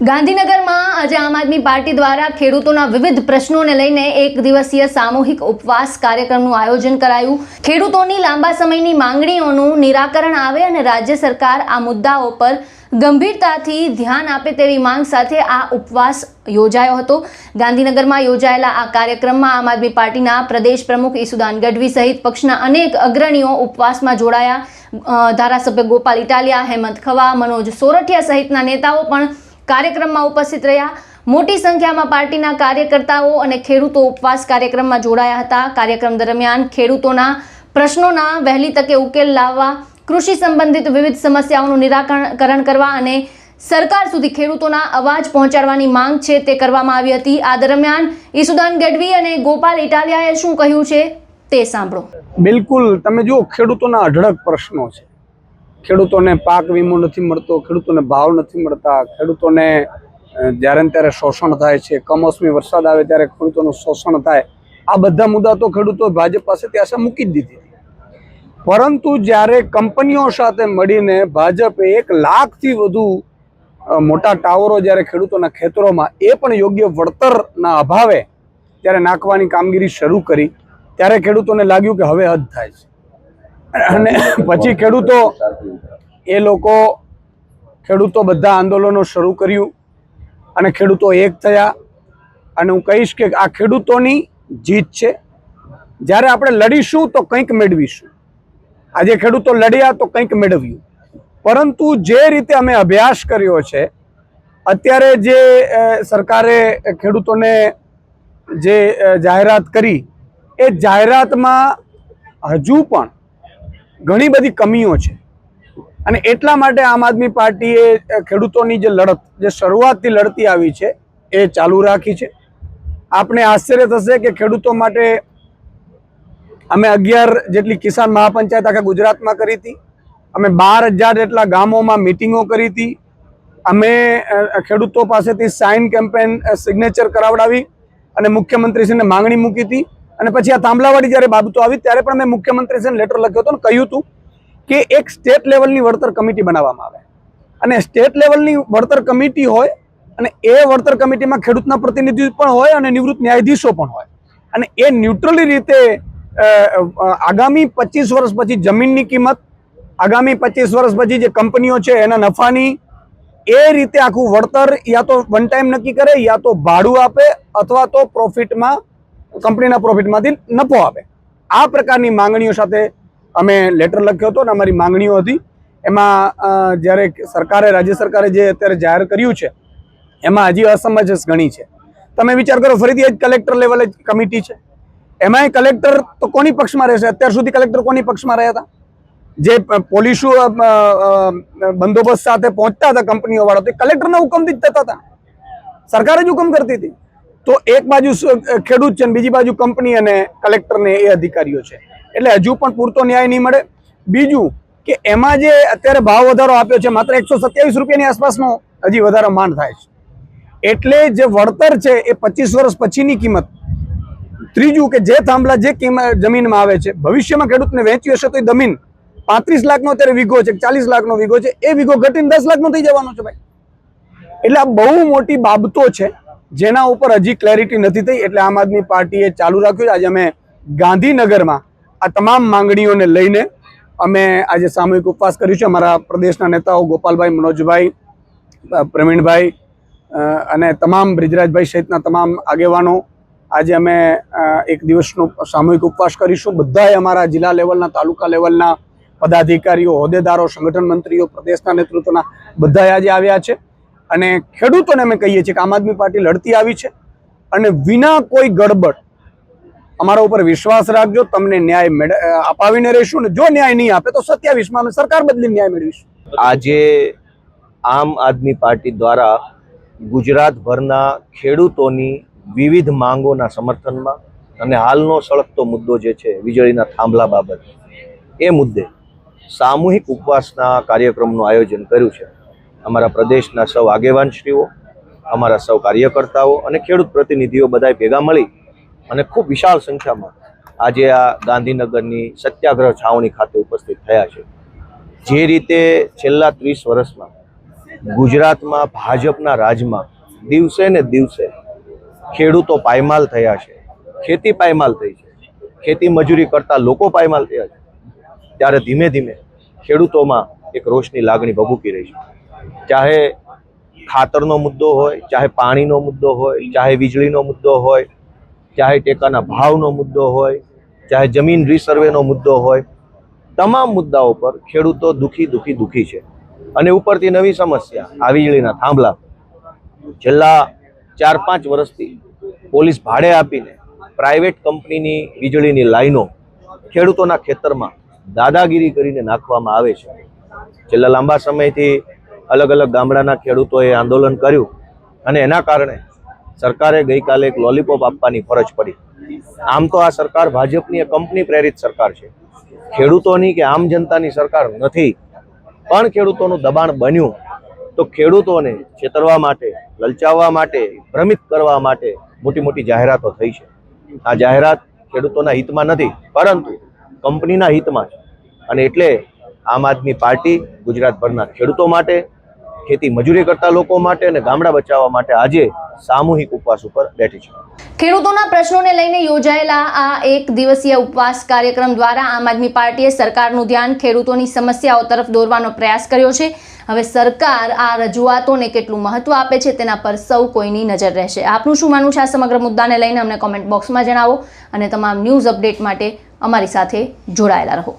ગાંધીનગરમાં આજે આમ આદમી પાર્ટી દ્વારા ખેડૂતોના વિવિધ પ્રશ્નોને લઈને એક દિવસીય સામૂહિક ઉપવાસ કાર્યક્રમનું આયોજન કરાયું। ખેડૂતોની લાંબા સમયની માંગણીઓનું નિરાકરણ આવે અને રાજ્ય સરકાર આ મુદ્દાઓ પર ગંભીરતાથી ધ્યાન આપે તેવી માંગ સાથે આ ઉપવાસ યોજાયો હતો। ગાંધીનગરમાં યોજાયેલા આ કાર્યક્રમમાં આમ આદમી પાર્ટીના પ્રદેશ પ્રમુખ ઈસુદાન ગઢવી સહિત પક્ષના અનેક અગ્રણીઓ ઉપવાસમાં જોડાયા। ધારાસભ્ય ગોપાલ ઇટાલિયા, હેમંત ખવા, મનોજ સોરઠિયા સહિતના નેતાઓ પણ કાર્યક્રમમાં ઉપસ્થિત રહ્યા। મોટી સંખ્યામાં પાર્ટીના કાર્યકર્તાઓ અને ખેડૂતો ઉપવાસ કાર્યક્રમમાં જોડાયા હતા। કાર્યક્રમ દરમિયાન ખેડૂતોના પ્રશ્નોના વહેલી તકે ઉકેલ લાવવા, કૃષિ સંબંધિત વિવિધ સમસ્યાઓનું નિરાકરણ કરવા અને સરકાર સુધી ખેડૂતોના અવાજ પહોંચાડવાની માંગ છે તે કરવામાં આવી હતી। આ દરમિયાન ઈસુદાન ગઢવી અને ગોપાલ ઇટાલિયાએ શું કહ્યું છે તે સાંભળો। બિલકુલ, તમે જુઓ, ખેડૂતોના અઢળક પ્રશ્નો છે। ખેડૂતોને પાક વીમો નથી મળતો, ખેડૂતોને ભાવ નથી મળતા, ખેડૂતોને જ્યારે ત્યારે શોષણ થાય છે, કમોસમી વરસાદ આવે ત્યારે ખેડૂતોનું શોષણ થાય। આ બધા મુદ્દા તો ખેડૂતો ભાજપ પાસેથી આશા મૂકી જ દીધી હતી। પરંતુ જ્યારે કંપનીઓ સાથે મળીને ભાજપે 1 લાખથી વધુ મોટા ટાવરો જ્યારે ખેડૂતોના ખેતરોમાં એ પણ યોગ્ય વળતરના અભાવે ત્યારે નાખવાની કામગીરી શરૂ કરી, ત્યારે ખેડૂતોને લાગ્યું કે હવે હદ થાય છે। અને પછી ખેડૂતો બધા આંદોલનો શરૂ કર્યું અને ખેડૂતો એક થયા। અને હું કહીશ કે આ ખેડૂતોની જીત છે। જ્યારે આપણે લડીશું તો કંઈક મેળવીશું। આજે ખેડૂતો લડ્યા તો કંઈક મેળવ્યું। પરંતુ જે રીતે અમે અભ્યાસ કર્યો છે, અત્યારે જે સરકારે ખેડૂતોને જે જાહેરાત કરી, એ જાહેરાતમાં હજુ પણ ઘણી બધી કમીઓ છે। અને એટલા માટે આમ આદમી પાર્ટીએ ખેડૂતોની જે લડત, જે શરૂઆતથી લડતી આવી છે, એ ચાલુ રાખી છે। આપને આશ્ચર્ય થશે કે ખેડૂતો માટે અમે 11 જેટલી કિસાન મહાપંચાયત આખા ગુજરાતમાં કરી હતી। અમે 12,000 જેટલા ગામોમાં મિટિંગો કરી હતી। અમે ખેડૂતો પાસેથી સાઇન કેમ્પેન, સિગ્નેચર કરાવડાવી અને મુખ્યમંત્રીશ્રીને માંગણી મૂકી હતી। અને પછી આ થાંભલાવાળી જ્યારે બાબતો આવી ત્યારે પણ મેં મુખ્યમંત્રીશ્રીને લેટર લખ્યો હતો અને કહ્યું હતું કે એક સ્ટેટ લેવલની વળતર કમિટી બનાવવામાં આવે। અને સ્ટેટ લેવલની વળતર કમિટી હોય અને એ વળતર કમિટીમાં ખેડૂતના પ્રતિનિધિ પણ હોય અને નિવૃત્ત ન્યાયાધીશો પણ હોય। અને એ ન્યુટ્રલી રીતે આગામી 25 વર્ષ પછી જમીનની કિંમત, આગામી 25 વર્ષ પછી જે કંપનીઓ છે એના નફાની, એ રીતે આખું વળતર યા તો વન ટાઈમ નક્કી કરે, યા તો ભાડું આપે, અથવા તો પ્રોફિટમાં, કંપનીના પ્રોફિટમાંથી નફો આપે। આ પ્રકારની માંગણીઓ સાથે અમે લેટર લખ્યો હતો અને અમારી માંગણીઓ હતી। એમાં જ્યારે સરકારે, રાજ્ય સરકારે જે અત્યારે જાહેર કર્યું છે, એમાં હજી અસમંજસ ઘણી છે। તમે વિચાર કરો, ફરીથી જ કલેક્ટર લેવલે કમિટી છે, એમાંય કલેક્ટર તો કોની પક્ષમાં રહેશે? અત્યાર સુધી કલેક્ટર કોની પક્ષમાં રહ્યા હતા? જે પોલીસો બંદોબસ્ત સાથે પહોંચતા હતા કંપનીઓ વાળા, તો કલેક્ટરના હુકમથી જ થતા હતા, સરકાર જ હુકમ કરતી હતી। તો એક બાજુ ખેડૂત છે, બીજી બાજુ કંપની અને કલેક્ટરને એ અધિકારીઓ છે, એટલે હજુ પણ પૂરતો ન્યાય નહીં મળે। બીજું કે એમાં જે અત્યારે ભાવ વધારો આપ્યો છે, માત્ર 127 રૂપિયાની આસપાસનો હજી વધારો માંડ થાય છે, એટલે જે વળતર છે એ 25 વર્ષ પછીની કિંમત। ત્રીજું કે જે થાંભલા, જે જમીનમાં આવે છે, ભવિષ્યમાં ખેડૂતને વેચી હશે તો એ જમીન 35 લાખનો અત્યારે વીઘો છે, 40 લાખનો વીઘો છે, એ વીઘો ઘટીને 10 લાખનો થઈ જવાનો છે ભાઈ। એટલે આ બહુ મોટી બાબતો છે જેના ઉપર હજી ક્લેરિટી નથી થઈ, એટલે આમ આદમી પાર્ટીએ ચાલુ રાખ્યું। આજે અમે ગાંધીનગરમાં આ તમામ માંગણીઓને લઈને અમે આજે સામૂહિક ઉપવાસ કર્યું છે। અમારા પ્રદેશના નેતાઓ ગોપાલભાઈ, મનોજભાઈ, પ્રવીણભાઈ અને તમામ બ્રિજરાજભાઈ સહિતના તમામ આગેવાનો આજે અમે એક દિવસનો સામૂહિક ઉપવાસ કરીશું। બધાએ અમારા જિલ્લા લેવલના, તાલુકા લેવલના પદાધિકારીઓ, હોદ્દેદારો, સંગઠન મંત્રીઓ, પ્રદેશના નેતૃત્વના બધાએ આજે આવ્યા છે। અને ખેડૂતોને અમે કહીએ છીએ કે આમ આદમી પાર્ટી લડતી આવી છે અને વિના કોઈ ગડબડ અમારા ઉપર વિશ્વાસ રાખજો, તમને ન્યાય અપાવીને રહીશું। અને જો ન્યાય નહીં આપે તો 27માં અમે સરકાર બદલીને ન્યાય મેળવીશું। આજે આમ આદમી પાર્ટી દ્વારા ગુજરાતભરના ખેડૂતોની વિવિધ માંગોના સમર્થનમાં અને હાલનો સળગતો મુદ્દો જે છે વીજળીના થાંભલા બાબત, એ મુદ્દે સામૂહિક ઉપવાસના કાર્યક્રમનું આયોજન કર્યું છે। અમારા પ્રદેશના સૌ આગેવાનશ્રીઓ, અમારા સૌ કાર્યકર્તાઓ અને ખેડૂત પ્રતિનિધિઓ બધાએ ભેગા મળી અને ખૂબ વિશાળ સંખ્યામાં આજે આ ગાંધીનગરની સત્યાગ્રહ છાવણી ખાતે ઉપસ્થિત થયા છે। જે રીતે છેલ્લા 30 વર્ષમાં ગુજરાતમાં ભાજપના રાજમાં દિવસે ને દિવસે ખેડૂતો પાયમાલ થયા છે, ખેતી પાયમાલ થઈ છે, ખેતી મજૂરી કરતા લોકો પાયમાલ થયા છે, ત્યારે ધીમે ધીમે ખેડૂતોમાં એક રોષની લાગણી ભભૂકી રહી છે. ચાહે ખાતરનો મુદ્દો હોય, ચાહે પાણીનો મુદ્દો હોય, ચાહે વીજળીનો મુદ્દો હોય, ચાહે ટેકાના ભાવનો મુદ્દો હોય, ચાહે જમીન રીસર્વેનો મુદ્દો હોય, તમામ મુદ્દાઓ પર ખેડૂતો દુખી છે. અને ઉપરથી નવી સમસ્યા આ વીજળીના થાંભલા. છેલ્લા 4-5 વર્ષથી પોલીસ ભાડે આપીને પ્રાઇવેટ કંપનીની વીજળીની લાઈનો ખેડૂતોના ખેતરમાં દાદાગીરી કરીને નાખવામાં આવે છે. છેલ્લા લાંબા સમયથી અલગ અલગ ગામડાના ખેડૂતોએ આંદોલન કર્યું અને એના કારણે સરકારે ગઈકાલે એક લોલીપોપ આપવાની ફરજ પડી. આમ તો આ સરકાર ભાજપની કંપની પ્રેરિત સરકાર છે, ખેડૂતોની કે આમ જનતાની સરકાર નથી. પણ ખેડૂતોનું દબાણ બન્યું તો ખેડૂતોને છેતરવા માટે, લલચાવવા માટે, ભ્રમિત કરવા માટે મોટી મોટી જાહેરાતો થઈ છે. આ જાહેરાત ખેડૂતોના હિતમાં નથી, પરંતુ કંપનીના હિતમાં છે. અને એટલે આમ આદમી પાર્ટી ગુજરાતભરના ખેડૂતો માટે, ખેતી મજૂરી કરતા લોકો માટે અને ગામડા બચાવવા માટે આજે સામૂહિક ઉપવાસ ઉપર બેઠી છે. ખેડૂતોના પ્રશ્નોને લઈને યોજાયેલા આ એક દિવસીય ઉપવાસ કાર્યક્રમ દ્વારા આમ આદમી પાર્ટીએ સરકારનું ધ્યાન ખેડૂતોની સમસ્યાઓ તરફ દોરવાનો પ્રયાસ કર્યો છે. હવે સરકાર આ રજૂઆતોને કેટલું મહત્વ આપે છે તેના પર સૌ કોઈની નજર રહેશે. આપનું શું માનવું છે આ સમગ્ર મુદ્દાને લઈને અમને કોમેન્ટ બોક્સમાં જણાવો અને તમામ ન્યૂઝ અપડેટ માટે અમારી સાથે જોડાયેલા રહો.